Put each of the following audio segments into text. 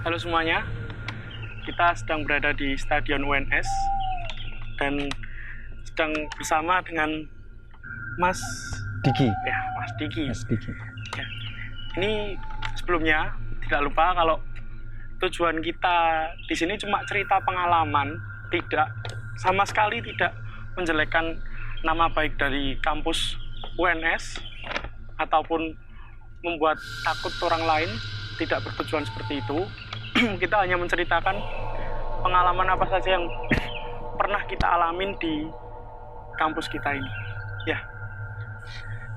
Halo semuanya, kita sedang berada di Stadion UNS dan sedang bersama dengan Mas Diki. Ya, Mas Diki. Ya. Ini sebelumnya tidak lupa kalau tujuan kita di sini cuma cerita pengalaman, tidak sama sekali tidak menjelekkan nama baik dari kampus UNS ataupun membuat takut orang lain. Tidak bertujuan seperti itu. Kita hanya menceritakan pengalaman apa saja yang pernah kita alamin di kampus kita ini. Ya.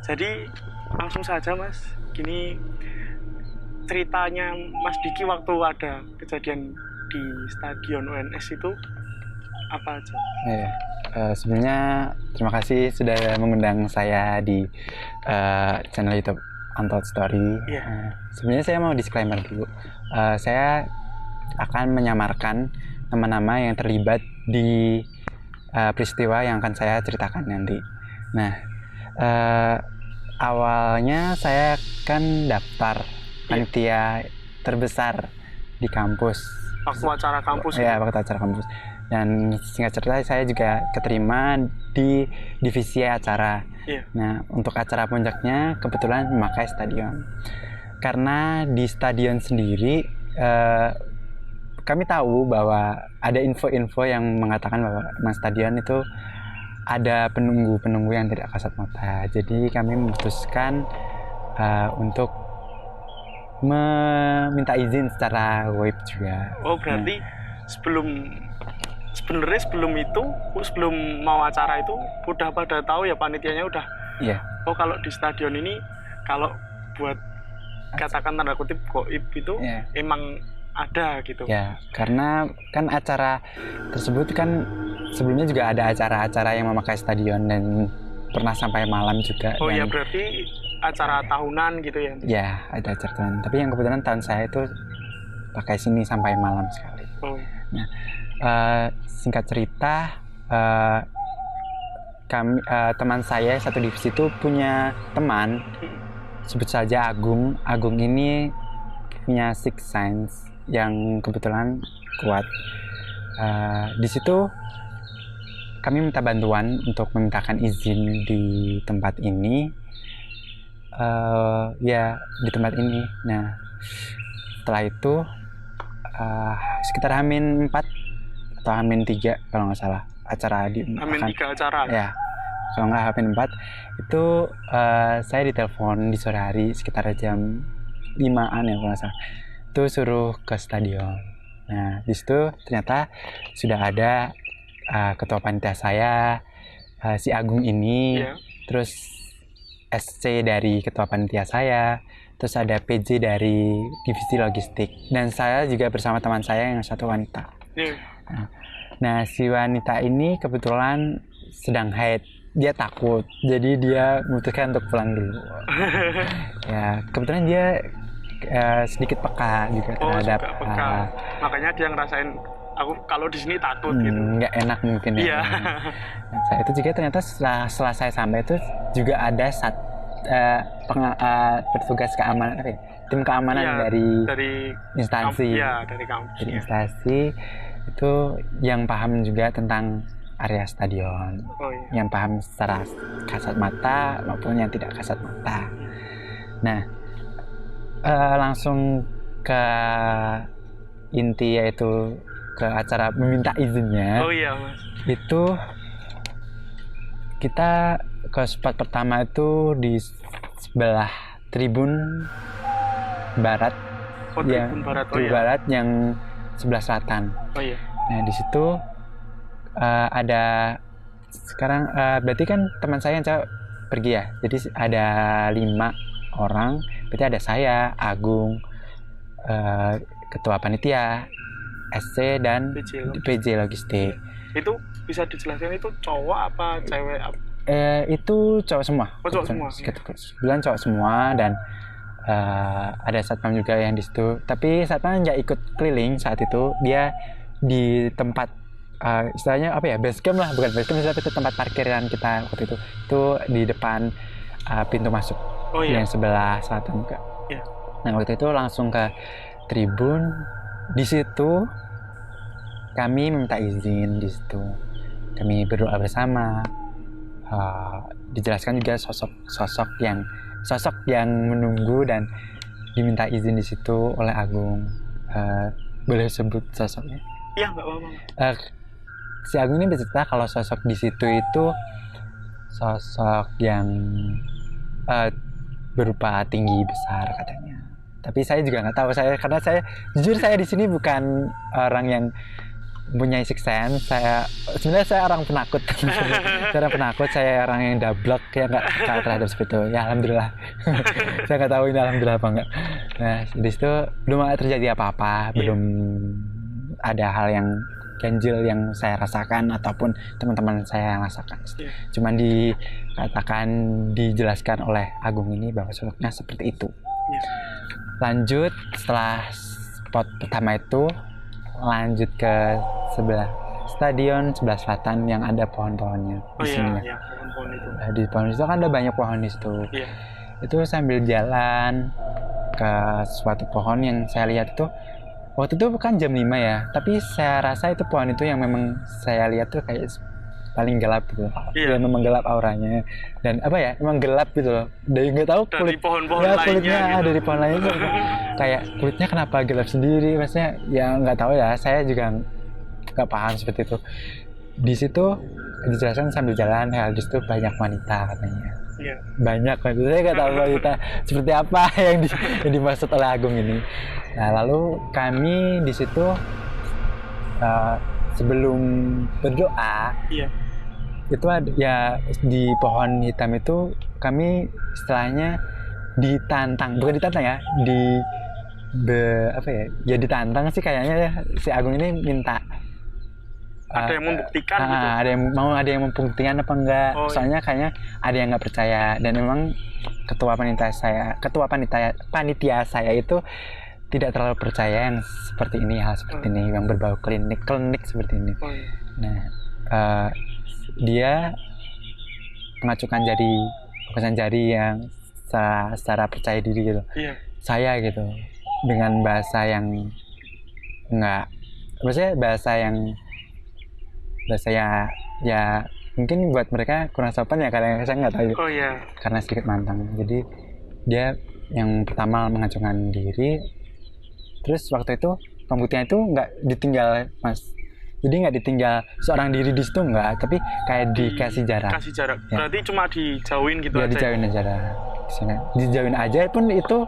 Jadi langsung saja Mas. Gini ceritanya Mas Diki waktu ada kejadian di Stadion UNS itu apa aja? Sebenarnya terima kasih sudah mengundang saya di channel YouTube Untold Story. Sebenarnya saya mau disclaimer dulu. Saya akan menyamarkan nama-nama yang terlibat di peristiwa yang akan saya ceritakan nanti. Nah, awalnya saya kan daftar panitia terbesar di kampus. Waktu acara kampus. Waktu acara kampus. Dan singkat cerita saya juga keterima di divisi acara. Nah, untuk acara puncaknya kebetulan memakai stadion. Karena di stadion sendiri kami tahu bahwa ada info-info yang mengatakan bahwa stadion itu ada penunggu-penunggu yang tidak kasat mata. Jadi kami memutuskan untuk meminta izin secara web juga. Oh, berarti sebelum mau acara itu udah pada tahu ya, panitianya udah. Iya. Oh, kalau di stadion ini kalau buat katakan tanda kutip goib itu emang ada gitu. Ya, karena kan acara tersebut kan sebelumnya juga ada acara-acara yang memakai stadion dan pernah sampai malam juga. Oh ya, berarti acara tahunan gitu ya? Ya, ada acara tahunan. Tapi yang kebetulan tahun saya itu pakai sini sampai malam sekali. Oh. Nah, singkat cerita, kami teman saya satu divisi itu punya teman, sebut saja Agung. Agung ini punya sixth sense yang kebetulan kuat. Di situ kami minta bantuan untuk memintakan izin di tempat ini. Di tempat ini. Nah, setelah itu sekitar H-4 atau H-3 kalau nggak salah acara H-3 acara. Ya, kalau nggak H-4 itu saya ditelepon di sore hari sekitar jam 5-an ya kalau nggak salah. Itu suruh ke stadion. Nah, di situ ternyata sudah ada ketua panitia saya, si Agung ini, terus SC dari ketua panitia saya, terus ada PJ dari divisi logistik, dan saya juga bersama teman saya yang satu wanita. Nah, si wanita ini kebetulan sedang haid, dia takut, jadi dia memutuskan untuk pulang dulu. Ya, kebetulan dia sedikit peka juga terhadap. Makanya dia ngerasain aku kalau di sini takut gitu. Nggak enak mungkin ya. Nah, saya itu juga ternyata setelah saya sampai itu juga ada petugas keamanan, tim keamanan dari instansi. Dari kampus. Dari instansi itu yang paham juga tentang area stadion. Yang paham secara kasat mata maupun yang tidak kasat mata. Nah, langsung ke inti, yaitu ke acara meminta izinnya. Oh iya Mas. Itu kita ke spot pertama itu di sebelah tribun barat. Tribun barat. Barat yang sebelah selatan. Oh iya. Nah, di situ ada sekarang berarti kan teman saya yang cewek pergi ya. Jadi ada 5 orang. Berarti ada saya, Agung, ketua panitia, SC dan PJ logistik. Itu bisa dijelaskan itu cowok apa cewek? Itu cowok semua. Cowok semua. Bulan cowok semua, dan ada satpam juga yang di situ. Tapi satpam nggak ikut keliling saat itu. Dia di tempat istilahnya apa ya, base camp lah, bukan base camp, tapi itu tempat parkiran kita waktu itu. Itu di depan pintu masuk yang sebelah selatan juga. Nah, waktu itu langsung ke tribun. Di situ kami meminta izin, di situ kami berdoa bersama. Dijelaskan juga sosok yang menunggu dan diminta izin di situ oleh Agung. Boleh sebut sosoknya? Iya, nggak apa-apa. Si Agung ini bercerita kalau sosok di situ itu sosok yang berupa tinggi besar katanya. Tapi saya juga nggak tahu, karena saya jujur saya di sini bukan orang yang punya sixth sense. Sebenarnya saya orang penakut. Saya orang yang dablek ya, nggak terhadap seperti itu. Ya alhamdulillah. Saya nggak tahu ini alhamdulillah apa enggak. Nah di situ belum terjadi apa-apa, belum ada hal yang ganjil yang saya rasakan ataupun teman-teman saya yang rasakan. Cuman dijelaskan oleh Agung ini bahwa sosoknya seperti itu. Lanjut setelah spot pertama itu, lanjut ke sebelah stadion sebelah selatan yang ada pohon-pohonnya di sini. Iya, pohon-pohon itu. Di pohon itu kan ada banyak pohon di situ. Iya. Itu sambil jalan ke suatu pohon yang saya lihat itu, waktu itu kan jam 5 ya, tapi saya rasa itu pohon itu yang memang saya lihat tuh kayak paling gelap gitu. Iya. Ya, memang gelap auranya dan memang gelap gitu loh. Dari nggak tahu dari pohon-pohon lainnya kulitnya gitu. Dari pohon lainnya tuh kayak kulitnya kenapa gelap sendiri, maksudnya ya nggak tahu ya, saya juga nggak paham seperti itu. Di situ dijelaskan sambil jalan, di situ banyak wanita katanya. Iya. Banyak wanita, saya nggak tahu wanita seperti apa yang dimaksud oleh Agung ini. Nah lalu kami di situ sebelum berdoa, itu ada ya di pohon hitam itu kami istilahnya ditantang, bukan ditantang ya, ditantang sih kayaknya ya. Si Agung ini minta ada yang membuktikan gitu. Ada yang membuktikan apa enggak. Soalnya kayaknya ada yang nggak percaya, dan memang ketua panitia saya itu tidak terlalu percaya yang seperti ini, hal seperti ini yang berbau klinik seperti ini. Nah dia mengacukan jari yang secara percaya diri gitu. Saya gitu dengan bahasa yang ya mungkin buat mereka kurang sopan ya, karena saya nggak tahu. Karena sedikit mantang, jadi dia yang pertama mengacungkan diri. Terus waktu itu pembuktian itu nggak ditinggal Mas, jadi nggak ditinggal seorang diri di situ, nggak, tapi kayak dikasih jarak. Ya. Berarti cuma dijauhin gitu ya, aja. Dijauhin aja pun itu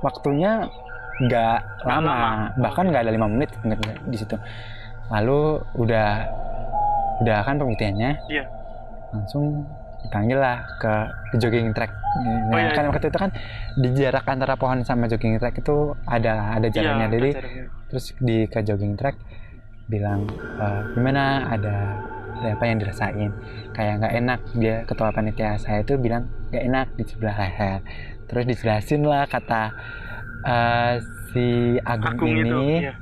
waktunya nggak lama, bahkan nggak ada 5 menit di situ. Lalu udah kan pembuktiannya, langsung dipanggil lah ke jogging track. Kan waktu itu kan di jarak antara pohon sama jogging track itu ada jaraknya, jadi terus ke jogging track bilang gimana, ada apa yang dirasain, kayak nggak enak. Dia ketua panitia saya itu bilang nggak enak di sebelah leher. Terus dijelasin lah kata si Agung ini itu,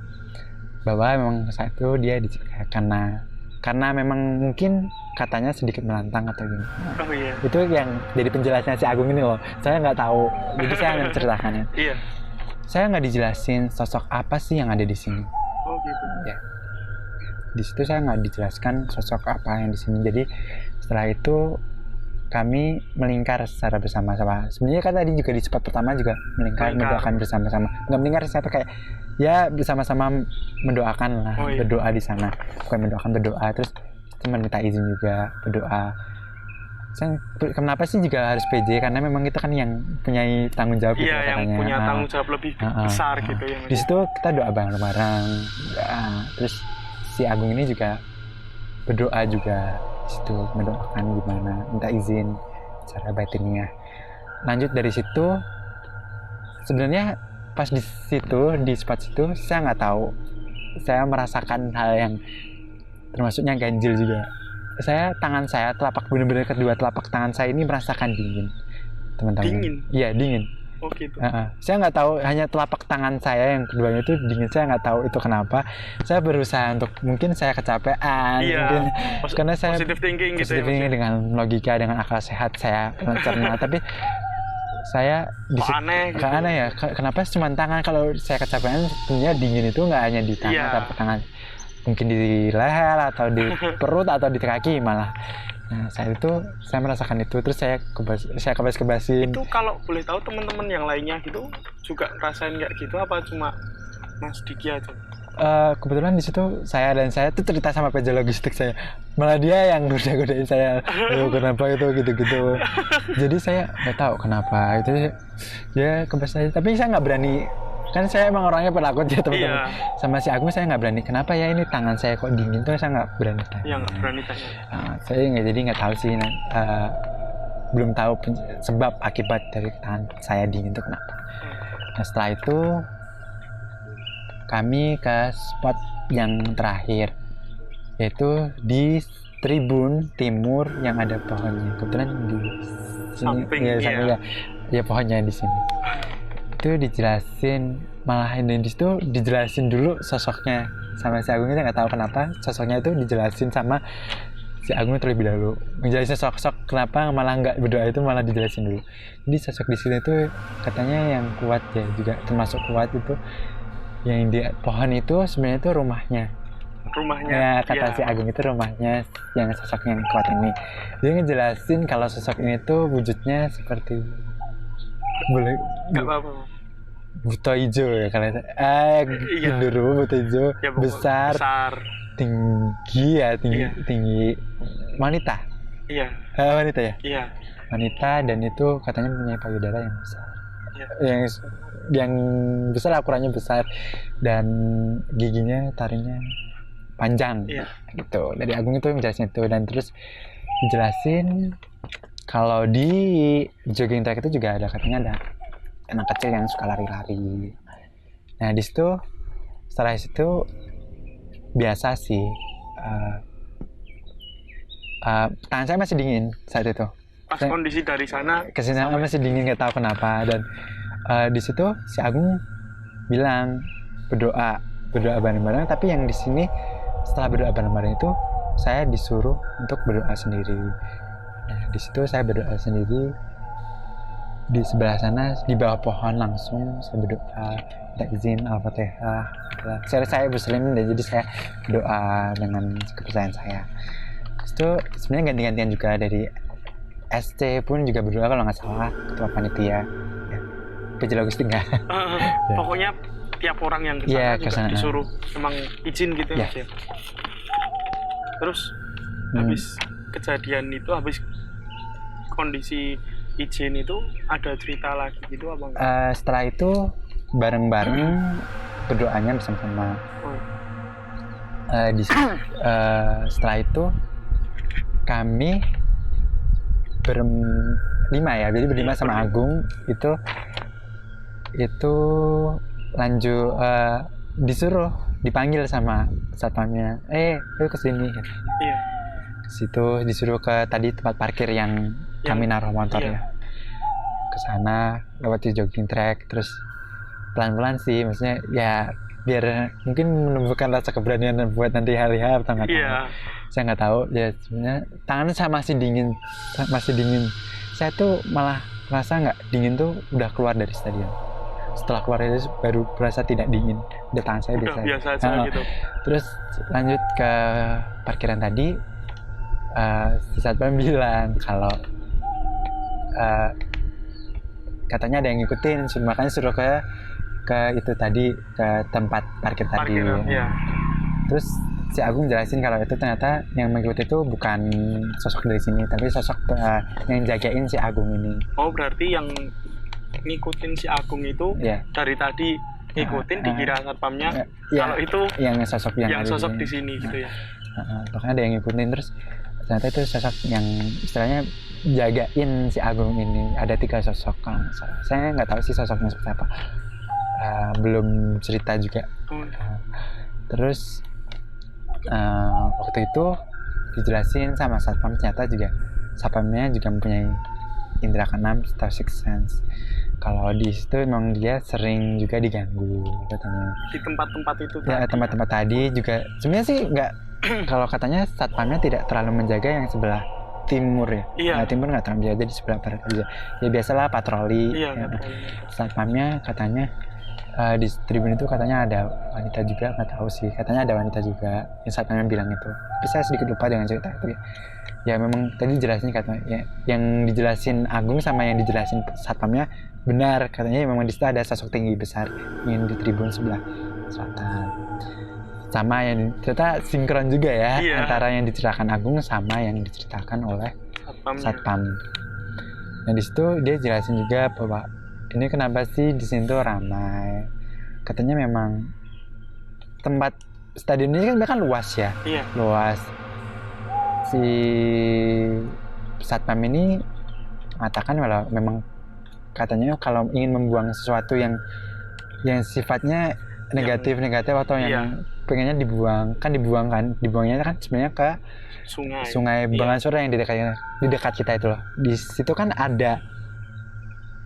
bahwa memang saat itu dia karena memang mungkin katanya sedikit melantang atau gini. Itu yang jadi penjelasannya si Agung ini loh. Saya nggak tahu, jadi saya hanya menceritakannya. Saya nggak dijelasin sosok apa sih yang ada di sini. Ya. Di situ saya nggak dijelaskan sosok apa yang di sini. Jadi setelah itu kami melingkar secara bersama-sama. Sebenarnya kan tadi juga di spot pertama juga melingkar. Mendoakan bersama-sama. Nggak melingkar siapa, kayak ya bersama-sama mendoakan lah, berdoa di sana. Bukan mendoakan, berdoa, terus teman minta izin juga berdoa. Kenapa sih juga harus PJ? Karena memang kita kan yang punya tanggung jawab gitu katanya. Yang punya tanggung jawab lebih besar gitu ya. Di situ kita doa bareng-bareng. Terus si Agung ini juga berdoa juga di situ, mendoakan gimana, minta izin secara batinnya. Lanjut dari situ, sebenarnya pas di spot situ saya nggak tahu, saya merasakan hal yang termasuknya ganjil juga. Tangan saya benar-benar kedua telapak tangan saya ini merasakan dingin, teman-teman. Dingin? Iya, dingin. Gitu. Saya nggak tahu, hanya telapak tangan saya yang keduanya itu dingin. Saya nggak tau itu kenapa. Saya berusaha untuk, mungkin saya kecapean, mungkin karena saya positive thinking dengan logika, dengan akal sehat saya mencerna. Tapi saya aneh gitu. aneh ya, kenapa cuma tangan? Kalau saya kecapean sebenarnya dingin itu nggak hanya di tangan, Iya. tapi tangan mungkin di leher atau di perut atau di kaki malah. Nah, saya merasakan itu, terus saya kebas-kebasin. Itu kalau boleh tahu teman-teman yang lainnya gitu juga ngerasain kayak gitu apa cuma Mas Diki aja? Kebetulan di situ saya tuh cerita sama PJ logistik saya, malah dia yang godain saya, kenapa itu gitu. Jadi saya nggak tahu kenapa itu dia kebas aja, tapi saya nggak berani, kan saya emang orangnya penakut ya teman-teman. Iya. Sama si Agung saya nggak berani, kenapa ya ini tangan saya kok dingin tuh, saya nggak berani tanya. Iya, nggak berani tanya. Saya nggak tahu sih, belum tahu sebab akibat dari tangan saya dingin itu kenapa. Nah, setelah itu kami ke spot yang terakhir, yaitu di tribun timur yang ada pohonnya. Kebetulan di sini ya pohonnya di sini. Itu dijelasin, malah di situ dijelasin dulu sosoknya sama si Agung. Saya nggak tahu kenapa sosoknya itu dijelasin sama si Agung terlebih dahulu. Menjelasin sosok kenapa malah nggak berdoa itu malah dijelasin dulu. Jadi sosok di sini itu katanya yang kuat ya, juga termasuk kuat itu. Yang di pohon itu sebenarnya itu rumahnya ya, kata si Agung itu rumahnya yang sosok yang kuat ini. Dia ngejelasin kalau sosok ini tuh wujudnya seperti boleh nggak apa-apa, buta hijau ya kalian. Genderuwo buta hijau ya, besar tinggi ya, tinggi wanita. Iya. Wanita ya? Iya. Wanita, dan itu katanya punya payudara yang besar. Iya. Yang besar, ukurannya besar, dan giginya, taringnya panjang. Iya. Gitu. Dari Agung itu menjelaskan itu, dan terus dijelasin kalau di jogging track itu juga ada, katanya ada anak kecil yang suka lari-lari. Nah, di situ setelah itu biasa sih, tangan saya masih dingin saat itu. Pas kondisi dari sana ke sini masih dingin, nggak tahu kenapa. Dan di situ si Agung bilang berdoa bareng-bareng, tapi yang di sini setelah berdoa bareng-bareng itu saya disuruh untuk berdoa sendiri. Nah, di situ saya berdoa sendiri di sebelah sana, di bawah pohon langsung saya berdoa, minta izin Al-Fatihah. Saya Muslim, dan jadi saya berdoa dengan kepercayaan saya. Itu sebenarnya ganti-gantian juga, dari SC pun juga berdoa kalau nggak salah, ketua panitia ya. PJ logistik nggak? Pokoknya tiap orang yang kesana juga disuruh emang izin gitu ya. Terus habis kejadian itu, habis kondisi izin itu ada cerita lagi gitu apa enggak? Setelah itu bareng-bareng berdoanya bersama-sama. Setelah itu kami berlima ya, jadi berlima sama Agung itu lanjut, disuruh dipanggil sama satpamnya, lu kesini. Iya. Situ disuruh ke tadi tempat parkir yang kami naruh motor ya. Ke sana lewat jogging track, terus pelan-pelan sih, maksudnya ya biar mungkin menumbuhkan rasa keberanian buat nanti hari-hari atau nggak tahu. Saya nggak tahu ya, sebenarnya tangan saya masih dingin. Saya tuh malah merasa nggak dingin tuh udah keluar dari stadion. Setelah keluar dari itu baru berasa tidak dingin. Udah tangan saya biasa aja gitu. Terus lanjut ke parkiran tadi, si satpam bilang kalau katanya ada yang ngikutin, makanya suruh ke itu tadi, ke tempat parkir tadi. Ya. Terus si Agung jelasin kalau itu ternyata yang mengikuti itu bukan sosok dari sini, tapi sosok yang jagain si Agung ini. Oh, berarti yang ngikutin si Agung itu dari tadi ngikutin, dikira satpamnya kalau itu yang sosok di sini gitu ya. Pokoknya ada yang ngikutin, terus ternyata itu sosok yang istilahnya jagain si Agung ini. Ada 3 sosok kan. Saya nggak tahu sih sosoknya seperti apa, belum cerita juga. Terus waktu itu dijelasin sama satpam, ternyata juga satpamnya juga mempunyai indera keenam atau sixth sense. Kalau di situ memang dia sering juga diganggu katanya. Di tempat-tempat itu ya, tempat-tempat tadi juga sebenarnya sih nggak kalau katanya satpamnya tidak terlalu menjaga yang sebelah timur ya. Iya. Nah, timur nggak tahu, dia aja di sebelah barat aja. Ya biasalah patroli. Iya, Ya. patroli. Satpamnya katanya di tribun itu katanya ada wanita juga, nggak tahu sih. Katanya ada wanita juga. Yang satpamnya bilang itu. Tapi saya sedikit lupa dengan cerita itu ya. Ya memang tadi jelasin katanya ya, yang dijelasin Agung sama yang dijelasin satpamnya benar. Katanya memang di situ ada sosok tinggi besar yang di tribun sebelah selatan. Sama yang ternyata sinkron juga ya, Iya. antara yang diceritakan Agung sama yang diceritakan oleh satpam. Nah di situ dia jelasin juga bahwa ini kenapa sih di sini tuh ramai. Katanya memang tempat stadion ini kan luas ya. Iya. Luas. Si satpam ini mengatakan kalau memang katanya kalau ingin membuang sesuatu yang sifatnya negatif atau yang Iya. pengennya dibuangnya kan sebenarnya ke sungai Iya. Bengawan Solo yang di dekat kita itu loh. Di situ kan ada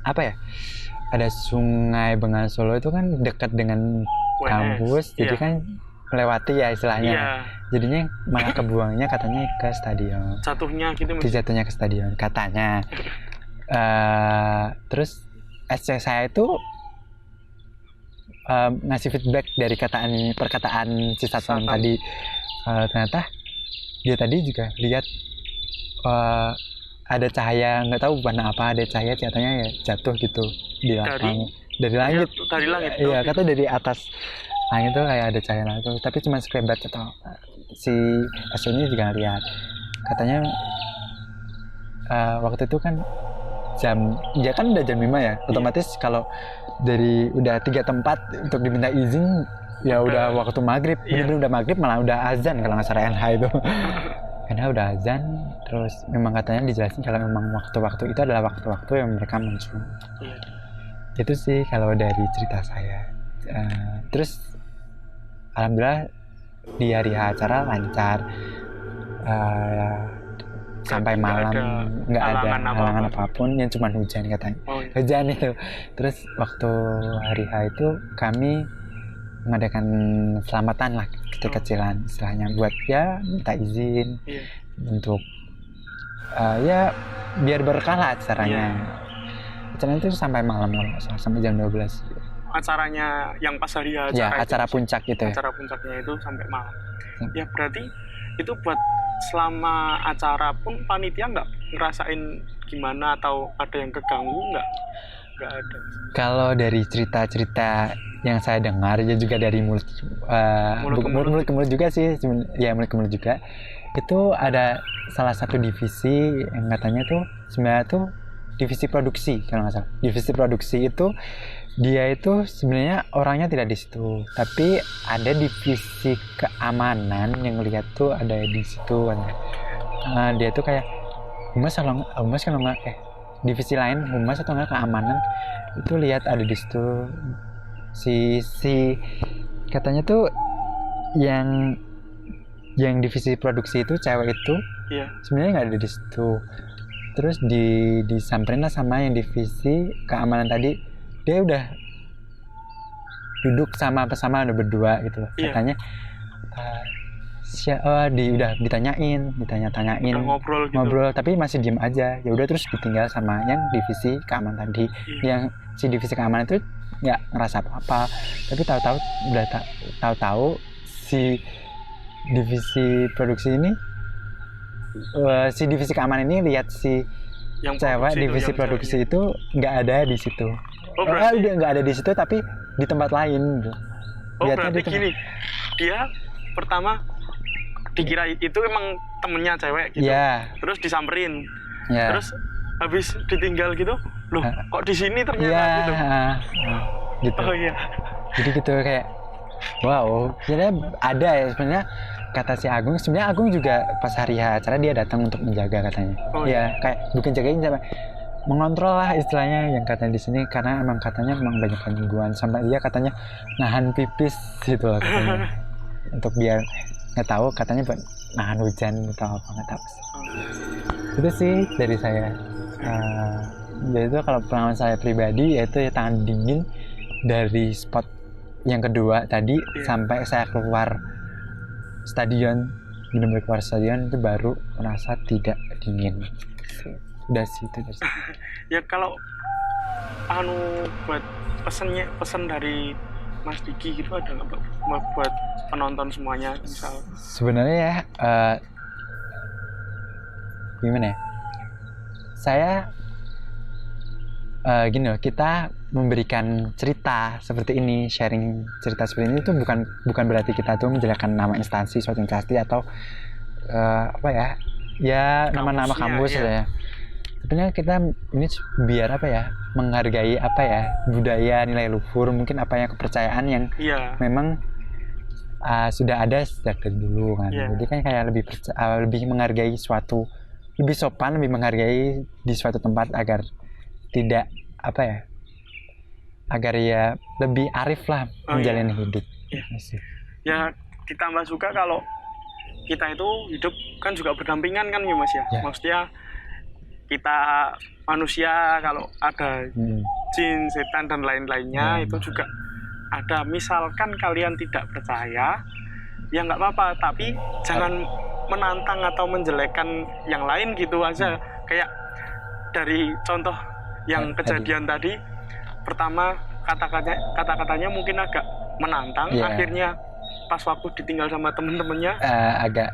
apa ya, ada sungai Bengawan Solo itu kan dekat dengan kampus, jadi Iya. kan melewati ya istilahnya. Iya. Jadinya malah kebuangnya katanya ke stadion. Jatuhnya gitu. Jatuhnya ke stadion katanya. Terus SC saya itu ngasih feedback dari perkataan si satpam tadi. Ternyata dia tadi juga lihat ada cahaya, nggak tahu warna apa, ada cahaya katanya ya jatuh gitu di lapang dari langit. Dari langit. Iya, kata dari atas langit tuh kayak ada cahaya itu, tapi cuma sekelebat atau si SC ini juga lihat. Katanya waktu itu kan ya kan udah jam 5 ya, otomatis kalau dari udah 3 tempat untuk diminta izin ya udah waktu maghrib, bener-bener udah maghrib, malah udah azan kalau nggak salah NH itu. Karena udah azan, terus memang katanya dijelasin kalau memang waktu-waktu itu adalah waktu-waktu yang mereka muncul. Itu sih kalau dari cerita saya. Terus alhamdulillah di hari acara lancar, sampai malam nggak ada halangan apapun, yang cuma hujan katanya. Hujan itu. Terus waktu hari H itu kami mengadakan selamatan lah, kecil-kecilan istilahnya, buat ya minta izin untuk ya biar berkah lah acaranya. Acaranya itu sampai malam, sampai jam 12. Acaranya yang pas hari acara ya, acara puncak gitu ya. Acara puncaknya itu sampai malam. Ya berarti itu buat selama acara pun panitia nggak ngerasain gimana atau ada yang keganggu nggak ada. Kalau dari cerita-cerita yang saya dengar ya juga dari mulut ke mulut juga sih, ya mulut ke mulut juga, itu ada salah satu divisi yang katanya tuh sebenarnya tuh divisi produksi kalau nggak salah. Divisi produksi itu dia itu sebenarnya orangnya tidak di situ, tapi ada divisi keamanan yang lihat tuh ada di situ. Dia tuh kayak humas kalau nggak divisi lain, humas atau nggak keamanan, itu lihat ada di situ si katanya tuh yang divisi produksi itu cewek itu sebenarnya nggak ada di situ. Terus disamperin lah sama yang divisi keamanan tadi, dia udah duduk sama udah berdua gitu loh. Katanya udah ditanya-tanyain, ngobrol tapi masih diem aja. Ya udah terus ditinggal sama yang divisi keamanan tadi. Yang si divisi keamanan itu nggak ngerasa apa-apa, tapi tahu-tahu si divisi produksi ini, si divisi keamanan ini lihat si yang cewek divisi produksi itu nggak ada di situ. Udah nggak ada di situ tapi di tempat lain. Berarti gini, dia pertama dikira itu emang temennya cewek gitu, terus disamperin, terus habis ditinggal gitu, loh kok di sini ternyata gitu. Jadi gitu kayak wow, sebenarnya ada ya sebenarnya. Kata si Agung, sebenarnya Agung juga pas hari acara dia datang untuk menjaga katanya. Kayak bukan jagain, sampai mengontrol lah istilahnya yang katanya di sini, karena emang katanya banyak gangguan, sampai dia katanya nahan pipis gitu loh katanya. Untuk biar nggak tahu, katanya buat nahan hujan atau apa, nggak tahu sih. Itu sih dari saya. Jadi itu kalau pengalaman saya pribadi yaitu ya tangan dingin dari spot yang kedua tadi sampai saya keluar stadion benar-benar keluar stadion itu baru merasa tidak dingin. Udah sih itu dari saya. Ya kalau buat pesan dari Mas Diki gitu ada nggak buat penonton semuanya misal? Sebenarnya ya gimana ya? Saya gini loh, kita memberikan cerita seperti ini, sharing cerita seperti ini itu bukan berarti kita tuh menjelekkan nama instansi, suatu instansi atau apa ya nama-nama kampus iya. ya. Sebenarnya kita ini biar apa ya, menghargai apa ya, budaya, nilai luhur, mungkin apa yang kepercayaan yang memang sudah ada sejak dari dulu kan. Jadi kan kayak lebih menghargai suatu, lebih sopan, lebih menghargai di suatu tempat agar tidak apa ya, agar ya lebih arif lah menjalani hidup. Ya ditambah juga kalau kita itu hidup kan juga berdampingan kan ya Mas ya. Maksudnya kita manusia kalau ada jin, setan dan lain-lainnya itu juga ada. Misalkan kalian tidak percaya ya nggak apa-apa, tapi jangan menantang atau menjelekkan yang lain gitu aja. Kayak dari contoh yang kejadian tadi, pertama kata-katanya mungkin agak menantang, akhirnya pas waktu ditinggal sama temen-temennya agak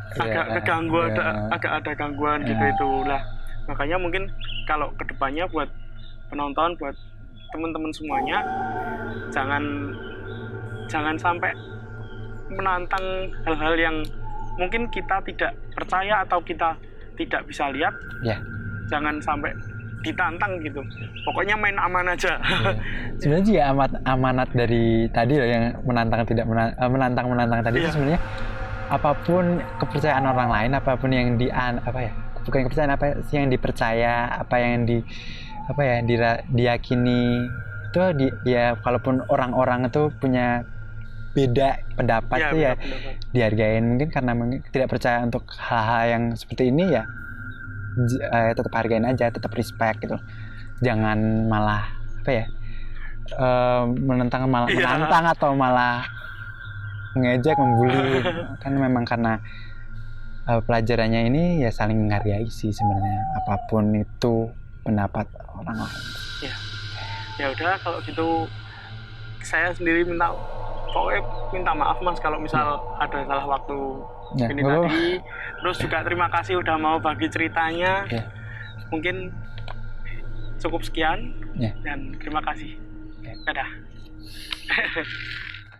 keganggu, agak ada gangguan gitu itulah. Makanya mungkin kalau kedepannya buat penonton, buat teman-teman semuanya, jangan sampai menantang hal-hal yang mungkin kita tidak percaya atau kita tidak bisa lihat. Jangan sampai ditantang gitu. Pokoknya main aman aja. Sebenarnya juga amanat dari tadi loh, yang menantang tadi itu sebenarnya apapun kepercayaan orang lain, apapun yang bukan kepercayaan, apa yang dipercaya, apa yang diyakini itu ya, kalaupun orang-orang itu punya beda pendapat itu ya dihargain. Mungkin karena tidak percaya untuk hal-hal yang seperti ini ya tetap hargain aja, tetap respect gitu. Jangan malah menentang atau malah ngejek, membuli. Kan memang karena pelajarannya ini ya saling menghargai sih sebenarnya, apapun itu pendapat orang lain. Ya udah kalau gitu saya sendiri minta maaf Mas kalau misal ada salah waktu ini tadi. Terus juga terima kasih udah mau bagi ceritanya. Mungkin cukup sekian dan terima kasih. Dadah.